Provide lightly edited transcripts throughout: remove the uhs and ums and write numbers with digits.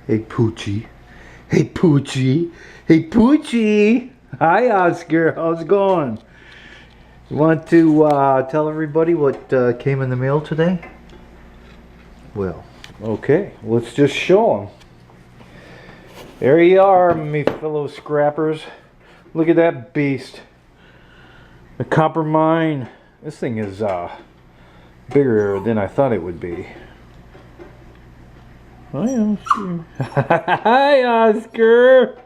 Hey Poochie. Hey Poochie. Hey Poochie. Hi Oscar. How's it going? You want to tell everybody what came in the mail today? Well, okay. Let's just show them. There you are, me fellow scrappers. Look at that beast. The Coppermine. This thing is bigger than I thought it would be. Hi, Oscar. Hi, Oscar.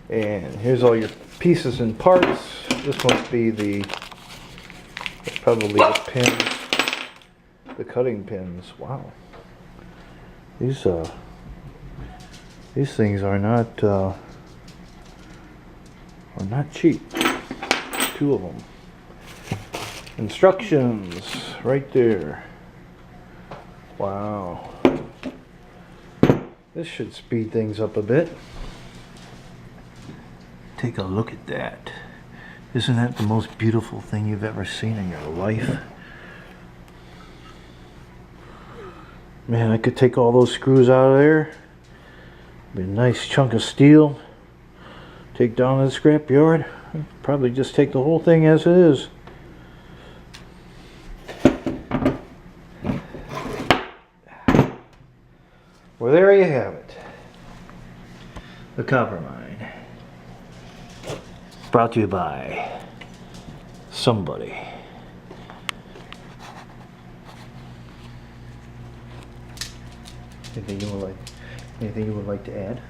And here's all your pieces and parts. This must be probably the pins, the cutting pins. Wow. These things are not cheap. 2 of them. Instructions right there. Wow. This should speed things up a bit. Take a look at that. Isn't that the most beautiful thing you've ever seen in your life? Man, I could take all those screws out of there. Be a nice chunk of steel. Take down to the scrapyard. Probably just take the whole thing as it is. Well, there you have it. The Coppermine. Brought to you by somebody. Anything you would like to add?